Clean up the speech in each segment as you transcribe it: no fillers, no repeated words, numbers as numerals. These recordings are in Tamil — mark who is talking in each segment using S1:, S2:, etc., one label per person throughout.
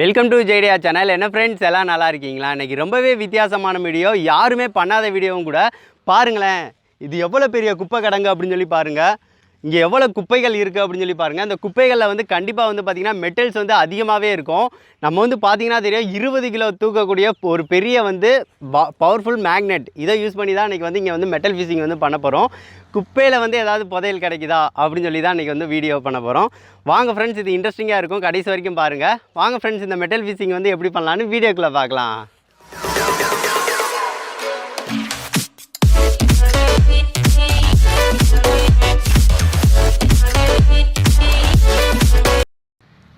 S1: வெல்கம் டு ஜெய்டியா சேனல். என்ன ஃப்ரெண்ட்ஸ் எல்லாம் நல்லா இருக்கீங்களா? இன்றைக்கி ரொம்பவே வித்தியாசமான வீடியோ, யாருமே பண்ணாத வீடியோவும் கூட. பாருங்களேன், இது எவ்வளோ பெரிய குப்பை கிடங்கு அப்படின்னு சொல்லி பாருங்கள். இங்கே எவ்வளோ குப்பைகள் இருக்குது அப்படின்னு சொல்லி பாருங்கள். அந்த குப்பைகளில் வந்து கண்டிப்பாக வந்து பார்த்திங்கன்னா மெட்டல்ஸ் வந்து அதிகமாகவே இருக்கும். நம்ம வந்து பார்த்திங்கன்னா தெரியும், 20 கிலோ தூக்கக்கூடிய ஒரு பெரிய வந்து பவர்ஃபுல் மேக்னெட், இதை யூஸ் பண்ணி தான் இன்றைக்கி வந்து இங்கே வந்து மெட்டல் ஃபிஷிங் வந்து பண்ண போகிறோம். குப்பையில் வந்து ஏதாவது புதையல் கிடைக்குதா அப்படின்னு சொல்லி தான் இன்றைக்கி வந்து வீடியோ பண்ண போகிறோம். வாங்க ஃப்ரெண்ட்ஸ், இது இன்ட்ரெஸ்டிங்காக இருக்கும், கடைசி வரைக்கும் பாருங்கள். வாங்க ஃப்ரெண்ட்ஸ், இந்த மெட்டல் ஃபிஷிங் வந்து எப்படி பண்ணலான்னு வீடியோக்குள்ளே பார்க்கலாம்.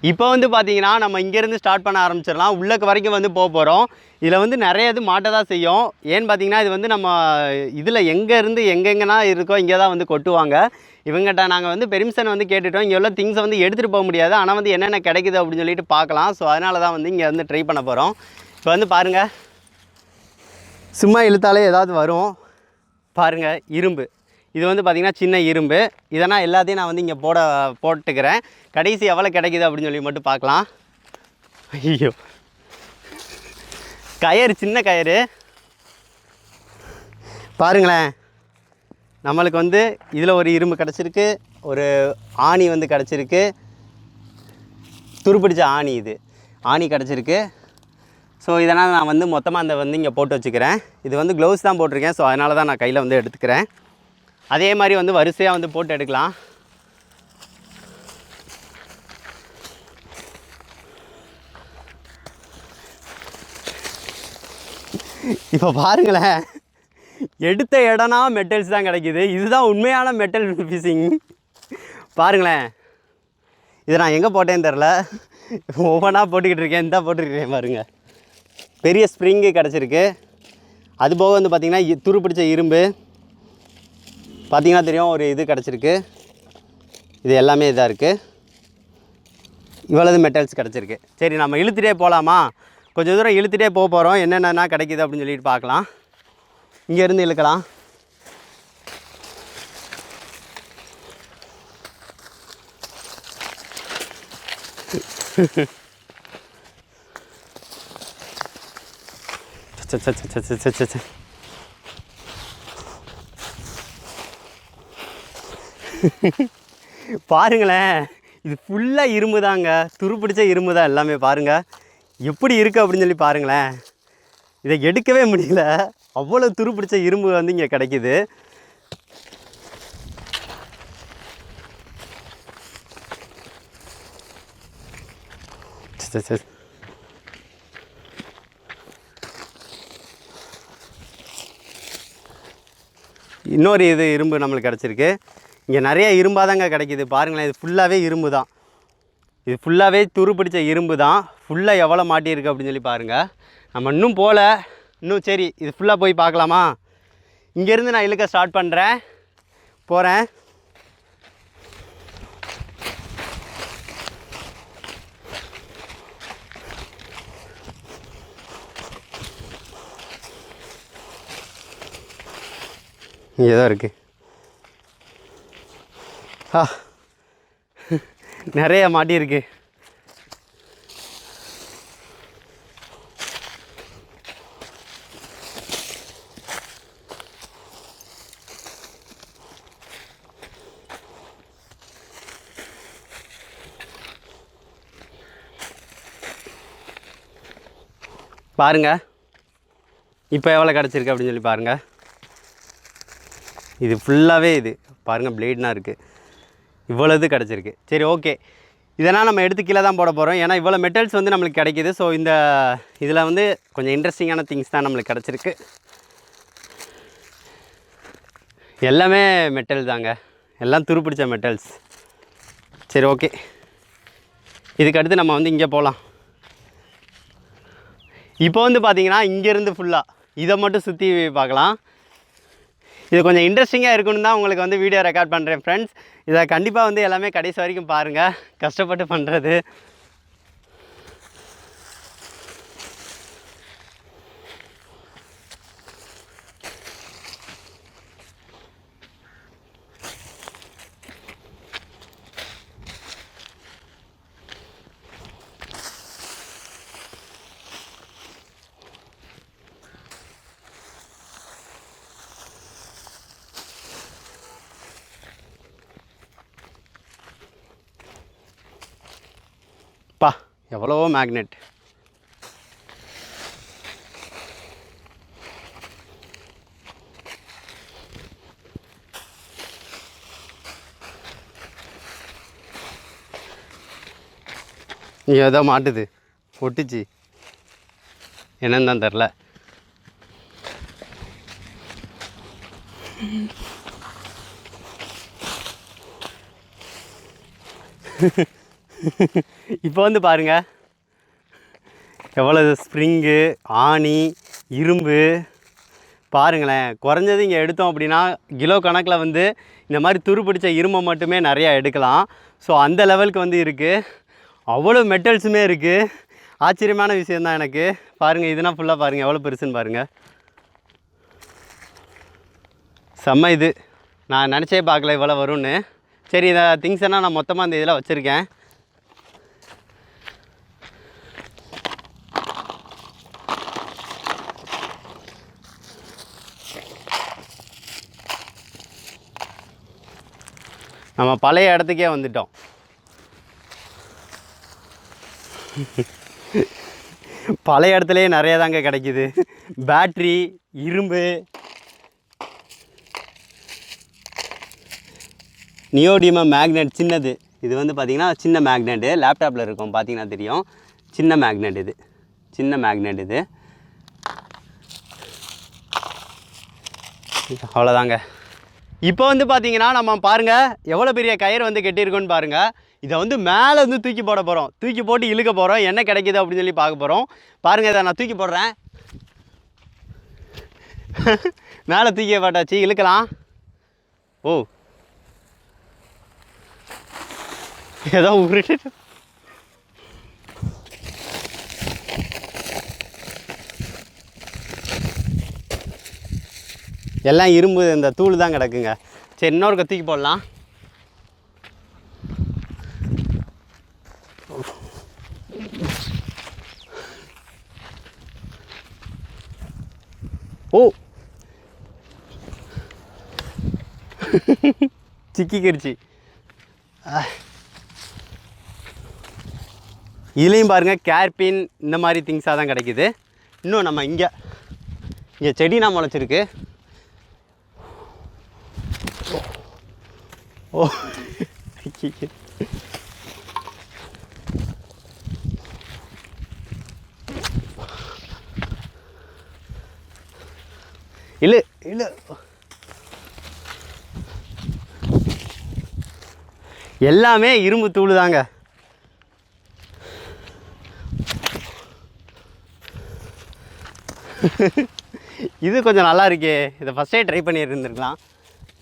S1: இப்போ வந்து பார்த்தீங்கன்னா நம்ம இங்கேருந்து ஸ்டார்ட் பண்ண ஆரம்பிச்சிடலாம். உள்ளக்கு வரைக்கும் வந்து போகிறோம். இதில் வந்து நிறைய இது மாட்ட தான் செய்யும். ஏன்னு பார்த்தீங்கன்னா, இது வந்து நம்ம இதில் எங்கேருந்து எங்கெங்கன்னா இருக்கோ இங்கே தான் வந்து கொட்டுவாங்க. இவங்ககிட்ட நாங்கள் வந்து பெர்மிஷன் வந்து கேட்டுட்டோம். இங்கே உள்ள திங்ஸை வந்து எடுத்துகிட்டு போக முடியாது, ஆனால் வந்து என்னென்ன கிடைக்குது அப்படின்னு சொல்லிட்டு பார்க்கலாம். ஸோ அதனால தான் வந்து இங்கே வந்து ட்ரை பண்ண போகிறோம். இப்போ வந்து பாருங்கள், சும்மா இழுத்தாலே ஏதாவது வரும். பாருங்கள், இரும்பு. இது வந்து பார்த்திங்கன்னா சின்ன இரும்பு. இதனால் எல்லாத்தையும் நான் வந்து இங்கே போட்டுக்கிறேன். கடைசி எவ்வளோ கிடைக்குது அப்படின்னு சொல்லி மட்டும் பார்க்கலாம். ஐயோ, கயிறு, சின்ன கயிறு பாருங்களேன். நம்மளுக்கு வந்து இதில் ஒரு இரும்பு கிடச்சிருக்கு, ஒரு ஆணி வந்து கிடச்சிருக்கு, துருப்பிடிச்ச ஆணி. இது ஆணி கிடச்சிருக்கு. ஸோ இதனால் நான் வந்து மொத்தமாக அந்த வந்து இங்கே போட்டு வச்சுக்கிறேன். இது வந்து க்ளவுஸ் தான் போட்டிருக்கேன். ஸோ அதனால தான் நான் கையில் வந்து எடுத்துக்கிறேன். அதே மாதிரி வந்து வரிசையாக வந்து போட்டு எடுக்கலாம். இப்போ பாருங்களேன், எடுத்த இடம்னா மெட்டல்ஸ் தான் கிடைக்கிது. இதுதான் உண்மையான மெட்டல் ஃபிஷிங். பாருங்களேன், இதை நான் எங்கே போட்டேன்னு தெரில, ஒவ்வொன்றா போட்டுக்கிட்டு இருக்கேன். இந்த போட்டுக்கிட்டேன் பாருங்கள். பெரிய ஸ்ப்ரிங்கு கிடச்சிருக்கு. அதுபோக வந்து பார்த்திங்கன்னா துருப்பிடிச்ச இரும்பு பார்த்திங்கன்னா தெரியும், ஒரு இது கிடச்சிருக்கு. இது எல்லாமே இதாக இருக்குது. இவ்வளவு மெட்டல்ஸ் கிடச்சிருக்கு. சரி, நம்ம இழுத்துகிட்டே போகலாமா? கொஞ்சம் தூரம் இழுத்துகிட்டே போக போகிறோம். என்னென்னா கிடைக்கிது அப்படின்னு சொல்லிட்டு பார்க்கலாம். இங்கேருந்து இழுக்கலாம். பாருங்களேன், இது ஃபுல்லாக இரும்பு தாங்க, துருப்பிடிச்ச இரும்பு தான் எல்லாமே. பாருங்கள் எப்படி இருக்குது அப்படின்னு சொல்லி பாருங்களேன். இதை எடுக்கவே முடியல, அவ்வளோ துருப்பிடிச்ச இரும்பு வந்து இங்கே கிடைக்கிது. இன்னொரு இது இரும்பு நம்மளுக்கு கிடச்சிருக்கு. இங்கே நிறைய இரும்பாக தாங்க கிடைக்கிது. பாருங்களேன், இது ஃபுல்லாகவே இரும்பு தான். இது ஃபுல்லாகவே துருப்பிடிச்ச இரும்பு தான். ஃபுல்லாக எவ்வளோ மாட்டியிருக்கு அப்படின்னு சொல்லி பாருங்கள். நம்ம இன்னும் போகல இன்னும். சரி, இது ஃபுல்லாக போய் பார்க்கலாமா? இங்கேருந்து நான் இழுக்க ஸ்டார்ட் பண்ணுறேன், போகிறேன். இங்கே தான் இருக்குது. நிறைய மாட்டியிருக்கு. பாருங்கள், இப்போ எவ்வளோ கிடச்சிருக்கு அப்படின்னு சொல்லி பாருங்கள். இது ஃபுல்லாகவே இது பாருங்கள், பிளேட்னா இருக்குது. இவ்வளோது கிடச்சிருக்கு. சரி, ஓகே. இதெல்லாம் நம்ம எடுத்து கீழே தான் போட போகிறோம். ஏன்னா இவ்வளோ மெட்டல்ஸ் வந்து நம்மளுக்கு கிடைக்கிது. ஸோ இந்த இதில் வந்து கொஞ்சம் இன்ட்ரெஸ்டிங்கான திங்ஸ் தான் நம்மளுக்கு கிடச்சிருக்கு. எல்லாமே மெட்டல் தாங்க, எல்லாம் துருப்பிடிச்ச மெட்டல்ஸ். சரி, ஓகே. இதுக்கு அடுத்து நம்ம வந்து இங்கே போகலாம். இப்போ வந்து பார்த்திங்கன்னா இங்கேருந்து ஃபுல்லாக இதை மட்டும் சுற்றி பார்க்கலாம். இது கொஞ்சம் இன்ட்ரெஸ்டிங்காக இருக்குன்னு தான் உங்களுக்கு வந்து வீடியோ ரெக்கார்ட் பண்ணுறேன் ஃப்ரெண்ட்ஸ். இதை கண்டிப்பாக வந்து எல்லாமே கடைசி வரைக்கும் பாருங்கள். கஷ்டப்பட்டு பண்ணுறது. பா எவ்வளவோ மேக்னெட். ஏதோ மாட்டுது, ஒட்டுச்சு, என்னன்னு தான் தெரில. இப்போ வந்து பாருங்கள் எவ்வளோ ஸ்ப்ரிங்கு, ஆணி, இரும்பு பாருங்களேன். குறைஞ்சது இங்கே எடுத்தோம் அப்படின்னா கிலோ கணக்கில் வந்து இந்த மாதிரி துரு பிடிச்ச இரும்பை மட்டுமே நிறையா எடுக்கலாம். ஸோ அந்த லெவலுக்கு வந்து இருக்குது. அவ்வளோ மெட்டல்ஸுமே இருக்குது. ஆச்சரியமான விஷயந்தான் எனக்கு. பாருங்கள், இதுனா ஃபுல்லாக பாருங்கள் எவ்வளோ பெருசுன்னு பாருங்கள். செம்ம இது. நான் நினச்சே பார்க்கல இவ்வளோ வரும்னு. சரி, இதை திங்ஸ் எல்லாம் நான் மொத்தமாக இந்த இதில் வச்சுருக்கேன். நம்ம பழைய இடத்துக்கே வந்துட்டோம். பழைய இடத்துலையே நிறைய தாங்க கிடைக்கிது. பேட்ரி, இரும்பு, நியோடியம் மேக்னெட் சின்னது. இது வந்து பார்த்திங்கன்னா சின்ன மேக்னெட்டு, லேப்டாப்பில் இருக்கும் பார்த்திங்கன்னா தெரியும். சின்ன மேக்னெட் இது, சின்ன மேக்னெட் இது. அவ்வளோதாங்க. இப்போ வந்து பார்த்திங்கன்னா நம்ம பாருங்கள் எவ்வளோ பெரிய கயிறு வந்து கெட்டியிருக்கோன்னு பாருங்கள். இதை வந்து மேலே வந்து தூக்கி போட போகிறோம். தூக்கி போட்டு இழுக்க போகிறோம். என்ன கிடைக்கிது அப்படின்னு சொல்லி பார்க்க போகிறோம். பாருங்கள், இதை நான் தூக்கி போடுறேன். மேலே தூக்கி போட்டாச்சு, இழுக்கலாம். ஓ, ஏதோ உருட்டு. எல்லாம் இரும்பு, இந்த தூள் தான் கிடக்குங்க. சரி, இன்னொரு தூக்கி போடலாம். ஓ, சிக்கிக்கிருச்சு. இதுலேயும் பாருங்கள் கேர்பின் இந்த மாதிரி திங்ஸாக தான் கிடைக்கிது. இன்னும் நம்ம இங்கே செடினா முளைச்சிருக்கு. ஓ, இல்லை இல்லை, எல்லாமே இரும்பு தூள் தாங்க. இது கொஞ்சம் நல்லா இருக்கே. இதை ஃபஸ்ட்டே ட்ரை பண்ணி இருந்துருக்கலாம்.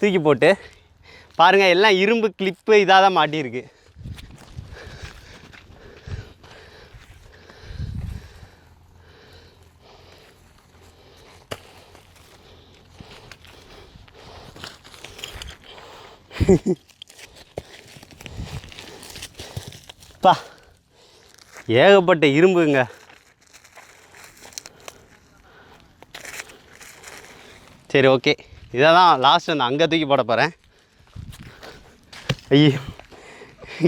S1: தூக்கி போட்டு பாருங்கள், எல்லாம் இரும்பு கிளிப்பு இதாக தான் மாட்டியிருக்கு. பா, ஏகப்பட்ட இரும்புங்க. சரி, ஓகே, இதை தான் லாஸ்ட் வந்து அங்கே தூக்கி போட போகிறேன். ஐயோ,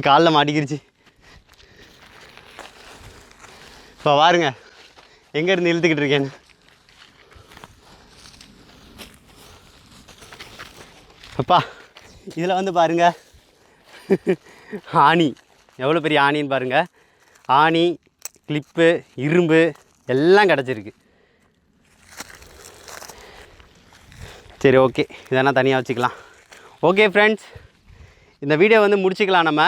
S1: காலில் மாட்டிக்கிருச்சு. இப்போ பாருங்க எங்கேருந்து இழுத்துக்கிட்டு இருக்கேன்னு. அப்பா, இதில் வந்து பாருங்கள் ஆணி, எவ்வளோ பெரிய ஆணின்னு பாருங்கள். ஆணி, கிளிப்பு, இரும்பு எல்லாம் கிடச்சிருக்கு. சரி, ஓகே, இதெல்லாம் தனியாக வச்சுக்கலாம். ஓகே ஃப்ரெண்ட்ஸ், இந்த வீடியோ வந்து முடிச்சுக்கலாம். நம்ம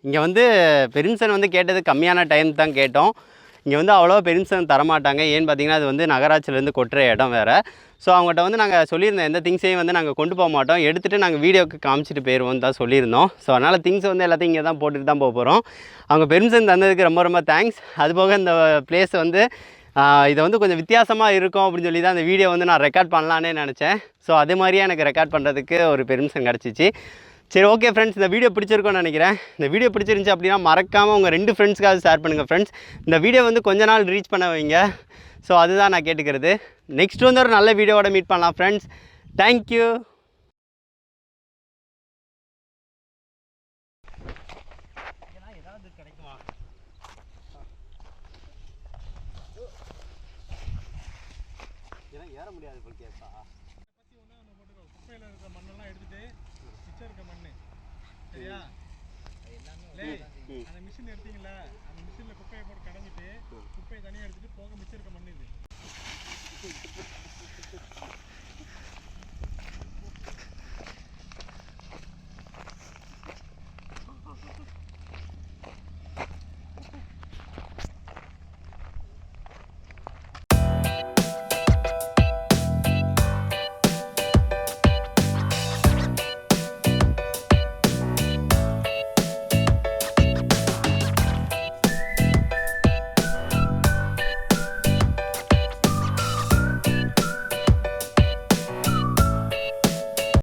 S1: இங்கே வந்து பெர்மிஷன் வந்து கேட்டது கம்மியான டைம் தான் கேட்டோம். இங்கே வந்து அவ்வளோ பெர்மிஷன் தரமாட்டாங்க. ஏன்னு பார்த்தீங்கன்னா அது வந்து நகராட்சியிலேருந்து கொட்டுற இடம் வேறு. ஸோ அவங்ககிட்ட வந்து நாங்கள் சொல்லியிருந்தோம் எந்த திங்ஸையும் வந்து நாங்கள் கொண்டு போக மாட்டோம், எடுத்துகிட்டு நாங்கள் வீடியோக்கு காமிச்சிட்டு போயிடுவோம் தான் சொல்லியிருந்தோம். ஸோ அதனால் திங்ஸ் வந்து எல்லாத்தையும் இங்கே தான் போட்டுட்டு தான் போக போகிறோம். அவங்க பெர்மிஷன் தந்ததுக்கு ரொம்ப ரொம்ப தேங்க்ஸ். அதுபோக இந்த பிளேஸ் வந்து இதை வந்து கொஞ்சம் வித்தியாசமாக இருக்கும் அப்படின்னு சொல்லி தான் அந்த வீடியோ வந்து நான் ரெக்கார்ட் பண்ணலான்னே நினச்சேன். ஸோ அது மாதிரியே எனக்கு ரெக்கார்ட் பண்ணுறதுக்கு ஒரு பெர்மிஷன் கிடச்சிச்சு. சரி, ஓகே ஃப்ரெண்ட்ஸ், இந்த வீடியோ பிடிச்சிருக்கோன்னு நினைக்கிறேன். இந்த வீடியோ பிடிச்சிருந்துச்சி அப்படின்னா மறக்காமல் உங்கள் 2 ஃப்ரெண்ட்ஸ்க்காவது ஷேர் பண்ணுங்கள் ஃப்ரெண்ட்ஸ். இந்த வீடியோ வந்து கொஞ்ச நாள் ரீச் பண்ண வைங்க. ஸோ அதுதான் நான் கேட்டுக்கிறது. நெக்ஸ்ட் வந்து ஒரு நல்ல வீடியோவோட மீட் பண்ணலாம் ஃப்ரெண்ட்ஸ். தேங்க்யூ. ஏதாவது கிடைக்குமா? ஏற முடியாது போல் கேப்பா.
S2: பத்தி ஒன்றா நம்ம போட்டுக்கோ. குப்பையில் இருக்கிற மண்ணெல்லாம் எடுத்துட்டு மிச்சம் இருக்க மண் சரியா? அந்த மிஷின் எடுத்தீங்களா, அந்த மிஷினில் குப்பையை போட்டு